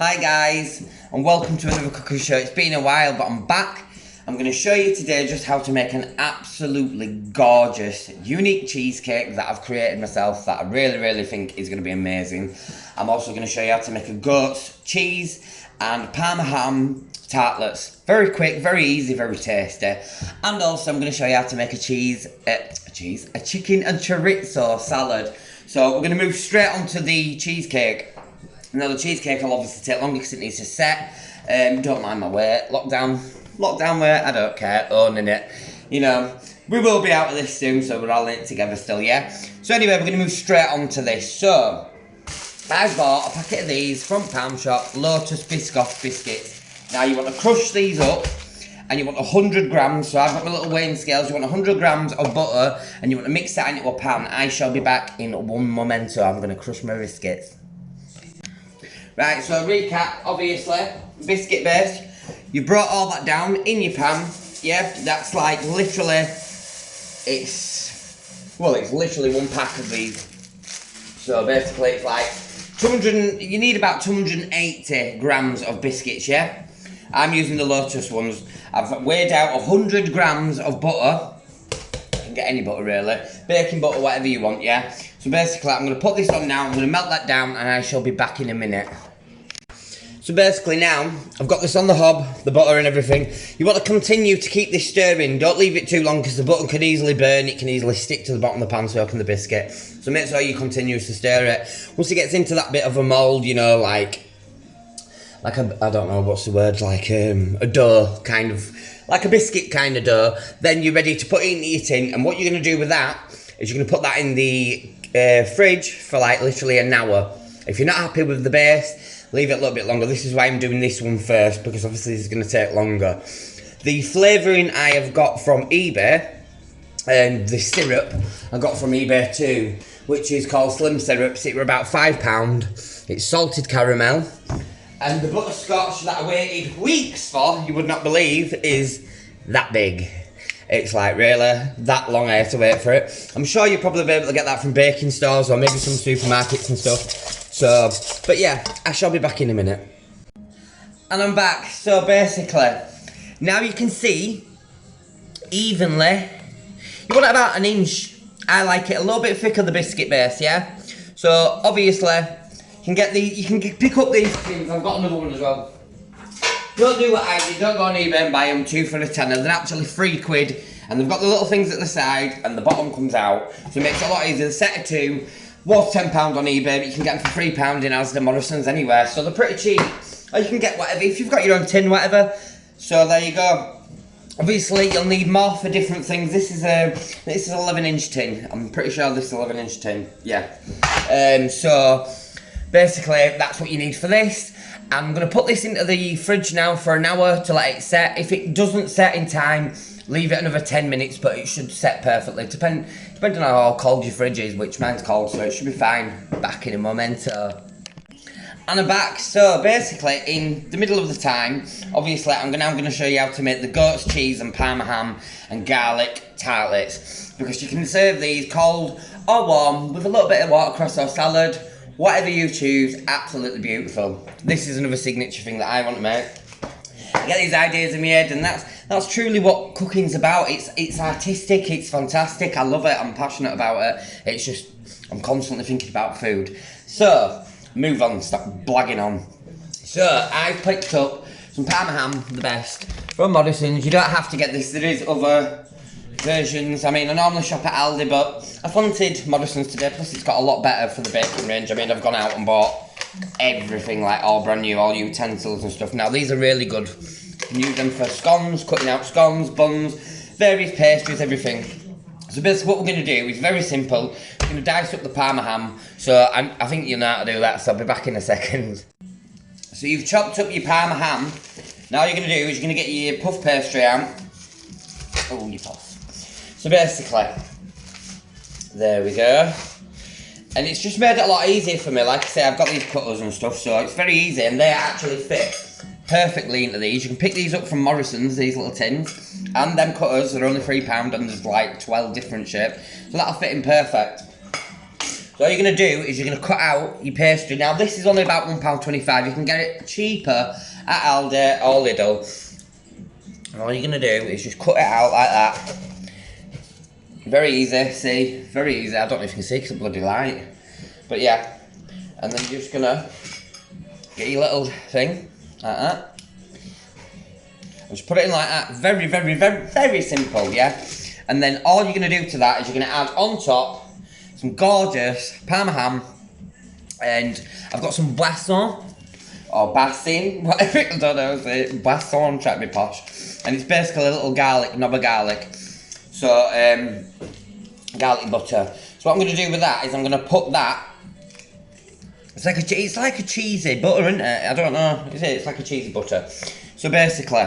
Hi guys, and welcome to another cooking show. It's been a while, but I'm back. I'm going to show you today just how to make an absolutely gorgeous, unique cheesecake that I've created myself that I really think is going to be amazing. I'm also going to show you how to make a goat's cheese and Parma ham tartlets. Very quick, very easy, very tasty. And also I'm going to show you how to make a chicken and chorizo salad. So we're going to move straight onto the cheesecake. Now the cheesecake will obviously take longer because it needs to set. Don't mind my weight. Lockdown weight, I don't care, owning it. You know, we will be out of this soon, so we're all in it together still, yeah? So anyway, we're going to move straight on to this. So, I bought a packet of these from Parma shop, Lotus biscoff biscuits. Now you want to crush these up, and you want 100 grams, so I've got my little weighing scales, you want 100 grams of butter, and you want to mix that into a pan. I shall be back in one momento. I'm going to crush my biscuits. Right, so recap, obviously, biscuit base. You brought all that down in your pan, yeah, that's like literally, it's literally one pack of these. So basically it's like you need about 280 grams of biscuits, yeah? I'm using the Lotus ones. I've weighed out 100 grams of butter. You can get any butter really, baking butter, whatever you want, yeah? So basically I'm going to put this on now, I'm going to melt that down and I shall be back in a minute. So basically now, I've got this on the hob, the butter and everything. You want to continue to keep this stirring. Don't leave it too long because the butter can easily burn. It can easily stick to the bottom of the pan, so can the biscuit. So make sure you continue to stir it. Once it gets into that bit of a mould, you know, like I don't know what's the word, like a dough, kind of, like a biscuit kind of dough, then you're ready to put it into your tin. And what you're going to do with that is you're going to put that in the fridge for like literally an hour. If you're not happy with the base, leave it a little bit longer. This is why I'm doing this one first, because obviously this is going to take longer. The flavouring I have got from eBay, and the syrup I got from eBay too, which is called Slim Syrups. It were about £5. It's salted caramel. And the butterscotch that I waited weeks for, you would not believe, is that big. It's like really that long I had to wait for it. I'm sure you'll probably be able to get that from baking stores or maybe some supermarkets and stuff. So, but yeah, I shall be back in a minute. And I'm back. So basically, now you can see evenly. You want it about an inch. I like it a little bit thicker, the biscuit base, yeah? So obviously, you can pick up these things. I've got another one as well. Don't do what I did. Don't go on eBay and buy them 2 for a tenner. They're actually £3, and they've got the little things at the side, and the bottom comes out. So it makes it a lot easier. The set of 2 was £10 on eBay, but you can get them for £3 in Asda, Morrison's, anywhere. So they're pretty cheap. Or you can get whatever, if you've got your own tin, whatever. So there you go. Obviously, you'll need more for different things. This is 11-inch tin. I'm pretty sure this is 11-inch tin. Yeah. So basically, that's what you need for this. I'm going to put this into the fridge now for an hour to let it set. If it doesn't set in time, leave it another 10 minutes, but it should set perfectly. Depending on how cold your fridge is, which mine's cold, so it should be fine. Back in a momento. And I'm back. So basically, in the middle of the time, obviously, I'm now going to show you how to make the goat's cheese and Parma ham and garlic tartlets. Because you can serve these cold or warm with a little bit of watercress or salad. Whatever you choose, absolutely beautiful. This is another signature thing that I want to make. I get these ideas in my head, and that's truly what cooking's about. It's artistic, it's fantastic, I love it, I'm passionate about it. It's just, I'm constantly thinking about food. So, move on, stop blagging on. So, I picked up some Parma ham, the best, from Morrison's. You don't have to get this, there is other versions. I mean, I normally shop at Aldi, but I fancied Morrison's today, plus it's got a lot better for the baking range. I mean, I've gone out and bought everything, like all brand new, all utensils and stuff. Now, these are really good. You can use them for scones, cutting out scones, buns, various pastries, everything. So basically what we're going to do is very simple. We're going to dice up the Parma ham. So I think you know how to do that, so I'll be back in a second. So you've chopped up your Parma ham. Now what you're going to do is you're going to get your puff pastry out. Oh, your puff. So basically, there we go. And it's just made it a lot easier for me. Like I say, I've got these cutters and stuff, so it's very easy, and they actually fit perfectly into these. You can pick these up from Morrison's, these little tins, and them cutters are only £3, and there's like 12 different shapes, so that'll fit in perfect. So all you're going to do is you're going to cut out your pastry. Now this is only about £1.25. You can get it cheaper at Aldi or Lidl. And all you're going to do is just cut it out like that. Very easy, see? Very easy. I don't know if you can see because it's bloody light. But yeah. And then you're just going to get your little thing like that. And just put it in like that. Very, very, very, very simple, yeah? And then all you're going to do to that is you're going to add on top some gorgeous Parma ham, and I've got some boursin, or boursin, whatever, I don't know, boursin, I'm trying to be posh, and it's basically a little garlic, knob of garlic, so garlic butter. So what I'm going to do with that is I'm going to put that, it's like a cheesy butter, isn't it? I don't know, is it? It's like a cheesy butter. So basically,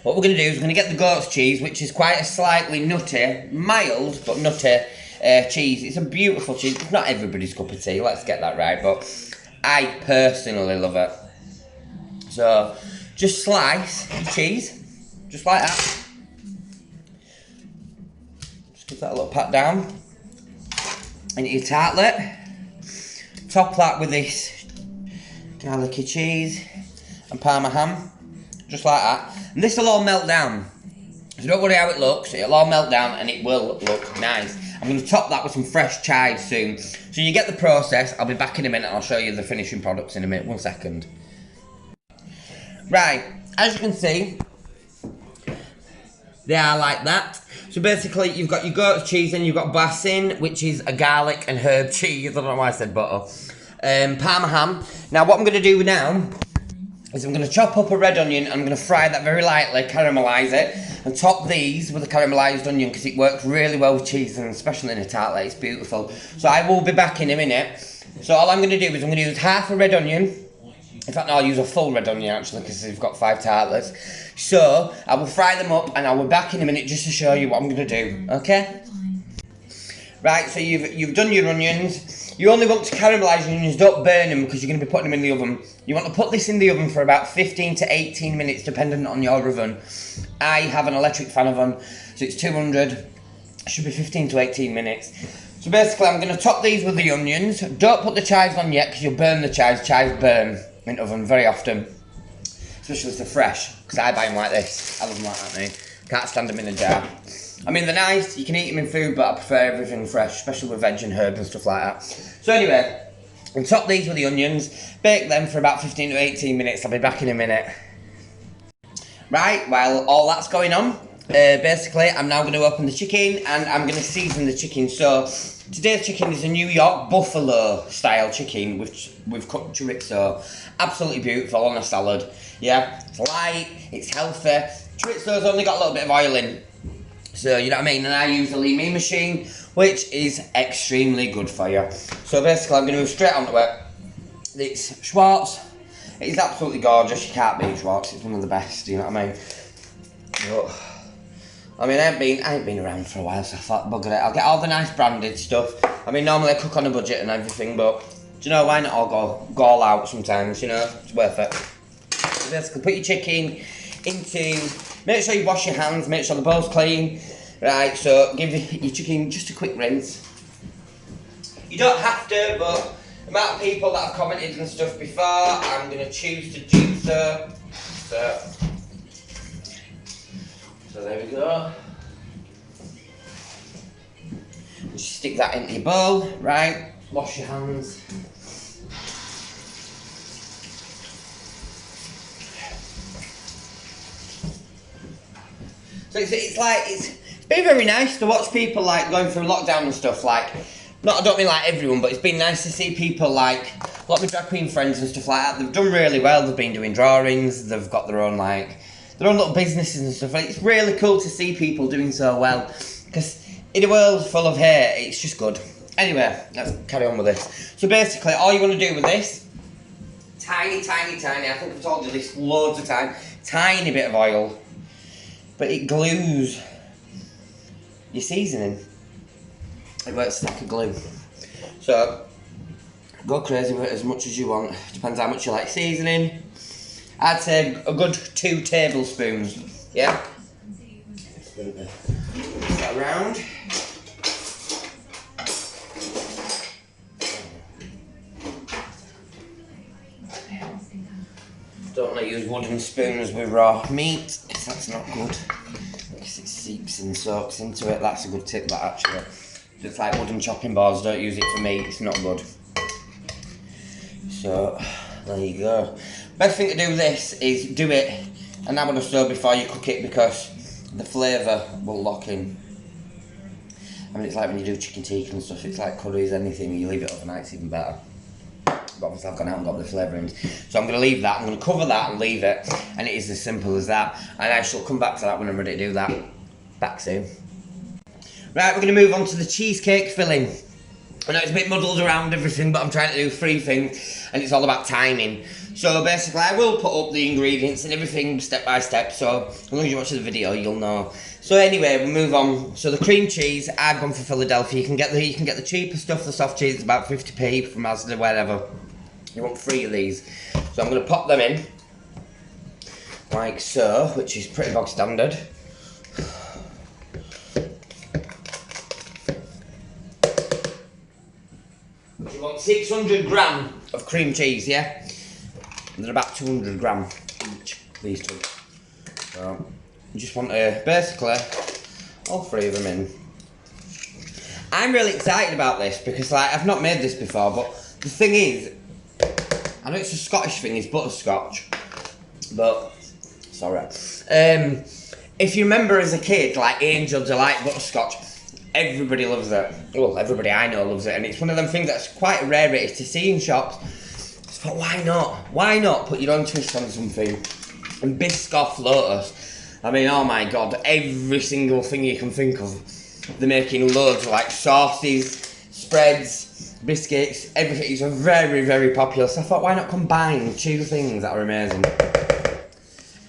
what we're going to do is we're going to get the goat's cheese, which is quite a slightly nutty, mild but nutty cheese. It's a beautiful cheese. It's not everybody's cup of tea, let's get that right, but I personally love it. So just slice the cheese, just like that. Just give that a little pat down into your tartlet. Top that with this garlicky cheese and Parma ham, just like that. And this will all melt down. So don't worry how it looks, it'll all melt down and it will look nice. I'm going to top that with some fresh chives soon. So you get the process, I'll be back in a minute, I'll show you the finishing products in a minute, 1 second. Right, as you can see, they are like that. So basically you've got your goat's cheese and you've got boursin, which is a garlic and herb cheese, I don't know why I said butter. Parma ham. Now what I'm going to do now is I'm going to chop up a red onion and I'm going to fry that very lightly, caramelise it, and top these with a caramelised onion because it works really well with cheese and especially in a tartlet, it's beautiful. So I will be back in a minute. So all I'm going to do is I'm going to use half a red onion. In fact, no, I'll use a full red onion actually because we've got 5 tartlets. So I will fry them up and I will be back in a minute just to show you what I'm going to do, okay? Right, so you've done your onions. You only want to caramelize your onions, don't burn them because you're going to be putting them in the oven. You want to put this in the oven for about 15 to 18 minutes depending on your oven. I have an electric fan oven, so it's 200. It should be 15 to 18 minutes. So basically I'm going to top these with the onions. Don't put the chives on yet because you'll burn the chives. Chives burn in oven very often, especially if they're fresh, because I buy them like this. I love them like that, mate. Can't stand them in a jar. I mean, they're nice, you can eat them in food, but I prefer everything fresh, especially with veg and herbs and stuff like that. So anyway, I'll top these with the onions, bake them for about 15 to 18 minutes, I'll be back in a minute. Right, while all that's going on, basically I'm now going to open the chicken and I'm going to season the chicken. So today's chicken is a New York buffalo style chicken with cooked chorizo. Absolutely beautiful on a salad. Yeah, it's light, it's healthy. Chorizo's only got a little bit of oil in. So, you know what I mean? And I use the lean meat machine, which is extremely good for you. So basically, I'm going to move straight onto it. It's Schwartz. It is absolutely gorgeous. You can't beat Schwartz. It's one of the best, you know what I mean? But, I mean, I ain't been around for a while, so I thought, bugger it. I'll get all the nice branded stuff. I mean, normally I cook on a budget and everything, but, do you know, why not all go all out sometimes, you know? It's worth it. So basically, put your chicken into... Make sure you wash your hands, make sure the bowl's clean. Right, so give your chicken just a quick rinse. You don't have to, but the amount of people that have commented and stuff before, I'm going to choose to do so. So there we go. Just stick that into your bowl, right? Wash your hands. So it's been very nice to watch people like going through lockdown and stuff, like, I don't mean like everyone, but it's been nice to see people like, a lot of my drag queen friends and stuff like that, they've done really well, they've been doing drawings, they've got their own little businesses and stuff, like, it's really cool to see people doing so well, because in a world full of hate, it's just good. Anyway, let's carry on with this. So basically, all you want to do with this, tiny, I think I've told you this loads of times, tiny bit of oil, but it glues your seasoning. It works like a glue. So, go crazy with it as much as you want. Depends how much you like seasoning. I'd say a good 2 tablespoons, yeah? Mix that around. Don't want to use wooden spoons with raw meat, because that's not good. Because it seeps and soaks into it. That's a good tip, that actually. Just like wooden chopping boards, don't use it for meat, it's not good. So, there you go. Best thing to do with this is do it an hour or so before you cook it, because the flavour will lock in. I mean, it's like when you do chicken tikka and stuff, it's like curries, anything, you leave it overnight, it's even better. But obviously I've gone out and got the flavourings. So I'm going to leave that, I'm going to cover that and leave it. And it is as simple as that. And I shall come back to that when I'm ready to do that. Back soon. Right, we're going to move on to the cheesecake filling. I know it's a bit muddled around everything, but I'm trying to do 3 things. And it's all about timing. So basically I will put up the ingredients and everything step by step. So as long as you watch the video, you'll know. So anyway, we'll move on. So the cream cheese, I've gone for Philadelphia. You can get the cheaper stuff, the soft cheese, it's about 50p from Asda, wherever. You want 3 of these. So I'm going to pop them in, like so, which is pretty bog standard. You want 600 gram of cream cheese, yeah? They're about 200 gram each, these two. So you just want to basically all 3 of them in. I'm really excited about this because like I've not made this before, but the thing is, I know it's a Scottish thing, it's butterscotch, but it's alright. If you remember as a kid, like Angel Delight butterscotch, everybody loves it. Well, everybody I know loves it, and it's one of them things that's quite a rarity to see in shops. So why not? Why not put your own twist on something? And biscoff lotus. I mean, oh my god, every single thing you can think of. They're making loads of like sauces, spreads, biscuits, everything. It's very, very popular. So I thought, why not combine 2 things that are amazing?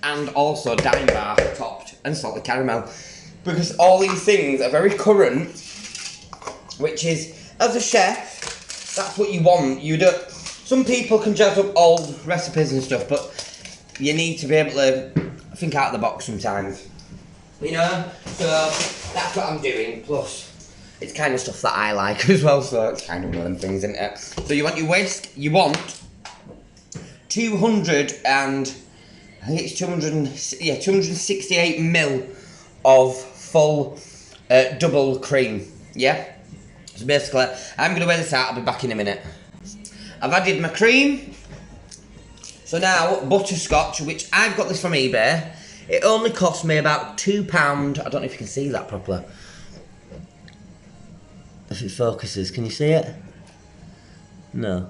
And also Dime Bar topped and salted caramel. Because all these things are very current, which is, as a chef, that's what you want. You don't. Some people can jazz up old recipes and stuff, but you need to be able to think out of the box sometimes. You know? So that's what I'm doing. Plus, it's kind of stuff that I like as well, so it's kind of one of them things, isn't it? So you want your whisk, you want 200 and, I think it's 268 ml of full double cream, yeah? So basically, I'm going to weigh this out, I'll be back in a minute. I've added my cream. So now, butterscotch, which I've got this from eBay. It only cost me about £2. I don't know if you can see that properly. If it focuses, can you see it? No.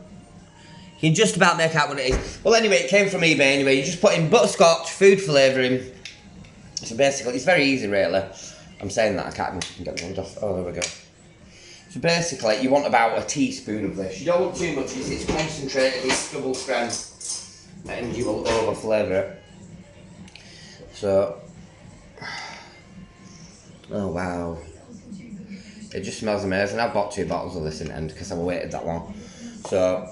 You can just about make out what it is. Well anyway, it came from eBay anyway. You just put in butterscotch, food flavouring. So basically, it's very easy really. I'm saying that, I can't even get the ones off. Oh, there we go. So basically, you want about a teaspoon of this. You don't want too much, it's concentrated, it's double strength, and you will over flavour it. So, oh wow. It just smells amazing. I've bought 2 bottles of this in the end because I've waited that long. So,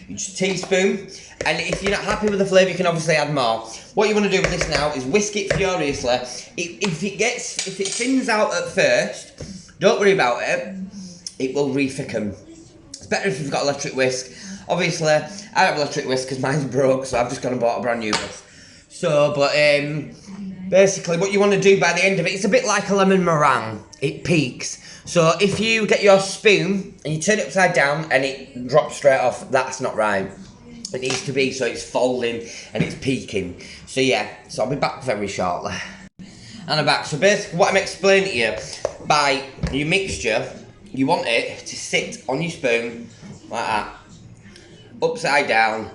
you just teaspoon, and if you're not happy with the flavour, you can obviously add more. What you want to do with this now is whisk it furiously. If it thins out at first, don't worry about it. It will re-thicken. It's better if you've got electric whisk. Obviously, I don't have electric whisk because mine's broke, so I've just gone and bought a brand new whisk. So, but basically, what you want to do by the end of it, it's a bit like a lemon meringue. It peaks. So if you get your spoon and you turn it upside down and it drops straight off, that's not right. It needs to be so it's folding and it's peaking. So yeah, so I'll be back very shortly. And I'm back. So basically what I'm explaining to you, by your mixture, you want it to sit on your spoon like that, upside down,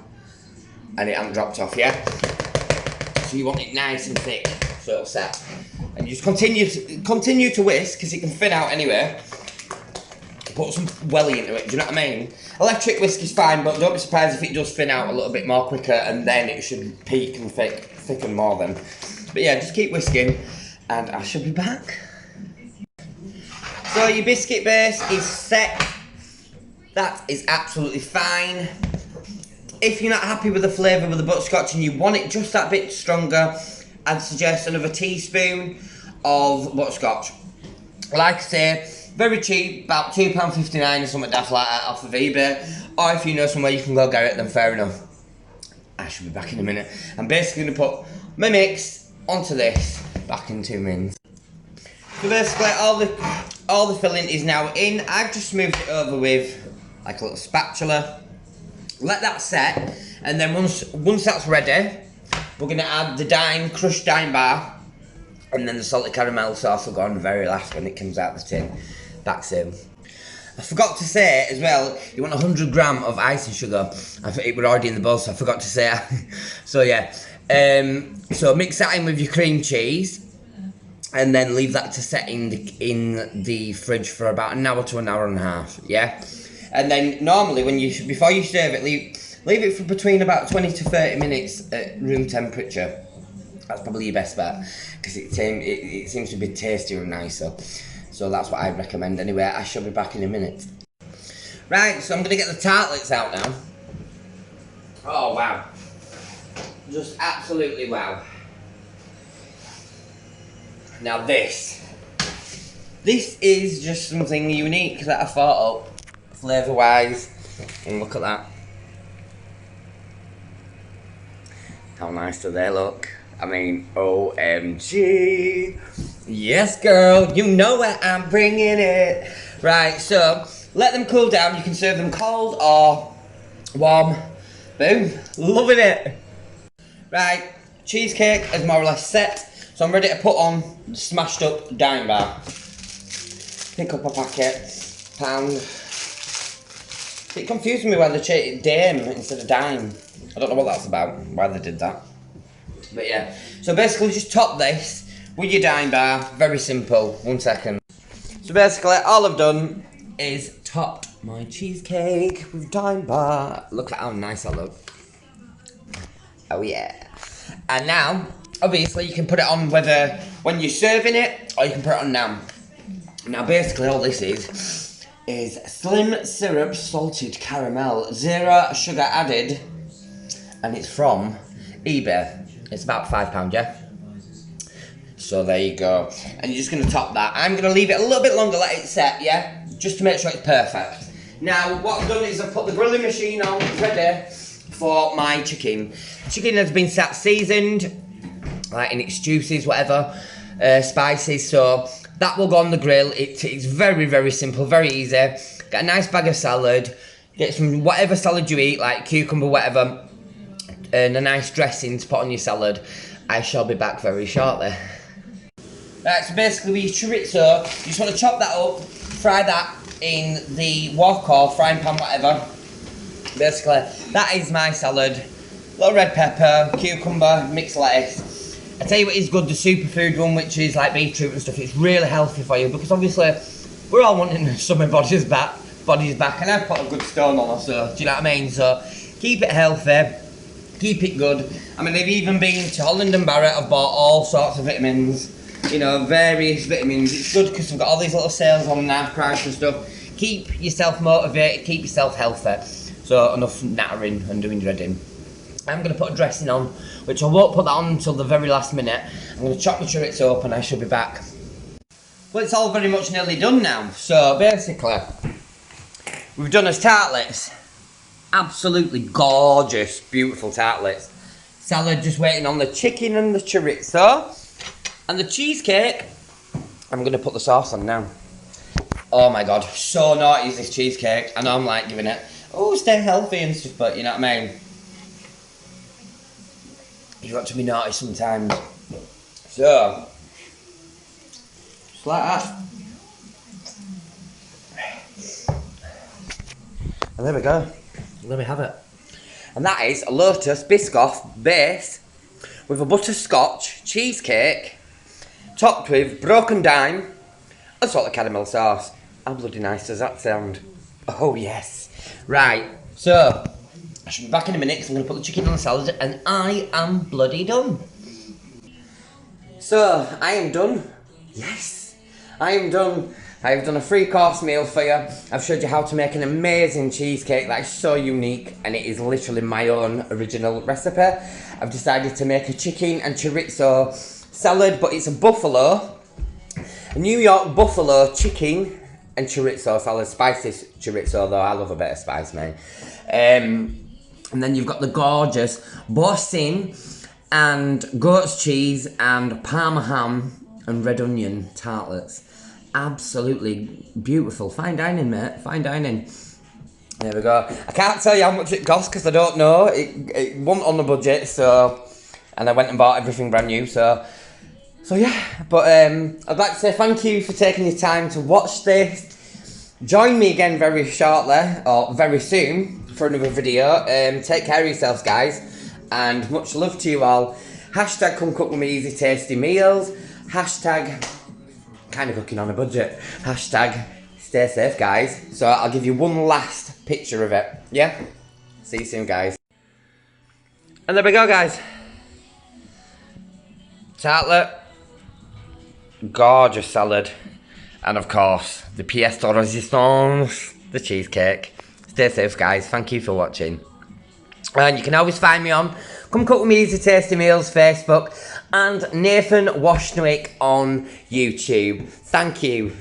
and it hasn't dropped off, yeah? So you want it nice and thick, so it'll set. And you just continue to whisk, because it can thin out anyway. Put some welly into it, do you know what I mean? Electric whisk is fine, but don't be surprised if it does thin out a little bit more quicker, and then it should peak and thicken more then. But yeah, just keep whisking, and I shall be back. So your biscuit base is set. That is absolutely fine. If you're not happy with the flavour with the butterscotch and you want it just that bit stronger, I'd suggest another teaspoon of butterscotch. Like I say, Very cheap, about £2.59 or something daft like that off of eBay. Or if you know somewhere you can go get it, then fair enough. I should be back in a minute. I'm basically going to put my mix onto this, back in 2 minutes. So basically all the filling is now in. I've just smoothed it over with like a little spatula. Let that set, and then once that's ready, we're going to add the crushed dime bar, and then the salted caramel sauce will go on the very last when it comes out the tin. Back soon. I forgot to say as well, you want 100 gram of icing sugar. It was already in the bowl, so I forgot to say. So yeah, so mix that in with your cream cheese, and then leave that to set in the fridge for about an hour to an hour and a half. Yeah, and then normally before you serve it, leave it for between about 20 to 30 minutes at room temperature. That's probably your best bet, because it seems to be tastier and nicer. So that's what I'd recommend anyway. I shall be back in a minute. Right, so I'm going to get the tartlets out now. Oh, wow. Just absolutely wow. Now this is just something unique that I thought up, flavour-wise. And look at that. How nice do they look? I mean, OMG. Yes, girl, you know where I'm bringing it. Right, so let them cool down. You can serve them cold or warm. Boom, loving it. Right, cheesecake is more or less set. So I'm ready to put on the smashed up dime bar. Pick up a packet, pound. It confused me why they changed dame instead of dime. I don't know what that's about, why they did that. But yeah, so basically just top this with your dime bar. Very simple. 1 second. So basically all I've done is topped my cheesecake with dime bar. Look at how nice I look. Oh yeah. And now, obviously you can put it on whether when you're serving it, or you can put it on now. Now basically all this is slim syrup salted caramel, 0 sugar added, and it's from eBay. It's about £5, yeah? So there you go. And you're just going to top that. I'm going to leave it a little bit longer, let it set, yeah? Just to make sure it's perfect. Now, what I've done is I've put the grilling machine on, ready for my chicken. Chicken has been sat seasoned, like in its juices, whatever, spices. So that will go on the grill. It's very, very simple, very easy. Get a nice bag of salad. Get some whatever salad you eat, like cucumber, whatever. And a nice dressing to put on your salad. I shall be back very shortly. Right, so basically with your chorizo, you just want to chop that up, fry that in the wok or frying pan, whatever. Basically, that is my salad. Little red pepper, cucumber, mixed lettuce. I tell you what is good, the superfood one, which is like beetroot and stuff. It's really healthy for you, because obviously we're all wanting summer bodies back, and I've put a good stone on us, so do you know what I mean? So keep it healthy. Keep it good. I mean, they've even been to Holland and Barrett. I've bought all sorts of vitamins, you know, various vitamins. It's good because we've got all these little sales on half price and stuff. Keep yourself motivated, keep yourself healthy. So enough nattering and doing dreading. I'm going to put a dressing on, which I won't put that on until the very last minute. I'm going to chop the chorizo up and I shall be back. Well, it's all very much nearly done now. So basically, we've done as tartlets. Absolutely gorgeous, beautiful tartlets. Salad just waiting on the chicken and the chorizo. And the cheesecake, I'm going to put the sauce on now. Oh my god, so naughty is this cheesecake. I know I'm like giving it, oh, stay healthy and stuff, but you know what I mean? You've got to be naughty sometimes. So, just like that. And there we go. There we have it. And that is a Lotus biscoff base with a butterscotch cheesecake topped with broken dime and salted caramel sauce. How bloody nice does that sound? Oh yes. Right, so I should be back in a minute because I'm going to put the chicken on the salad and I am bloody done. So, I am done. Yes, I am done. I've done a 3-course meal for you. I've showed you how to make an amazing cheesecake that is so unique, and it is literally my own original recipe. I've decided to make a chicken and chorizo salad, but it's a New York buffalo chicken and chorizo salad. Spicy chorizo though, I love a bit of spice, mate. And then you've got the gorgeous boursin and goat's cheese and Parma ham and red onion tartlets. Absolutely beautiful. Fine dining, mate. Fine dining. There we go. I can't tell you how much it cost because I don't know. It wasn't on the budget, so... And I went and bought everything brand new, so yeah. But I'd like to say thank you for taking your time to watch this. Join me again very shortly, or very soon, for another video. Take care of yourselves, guys. And much love to you all. Hashtag come cook with me easy tasty meals. Hashtag kind of cooking on a budget. Hashtag stay safe, guys. So I'll give you one last picture of it. Yeah? See you soon, guys. And there we go, guys. Tartlet. Gorgeous salad. And of course, the pièce de résistance, the cheesecake. Stay safe, guys. Thank you for watching. And you can always find me on Come Cook With Me Easy Tasty Meals Facebook and Nathan Washnick on YouTube. Thank you.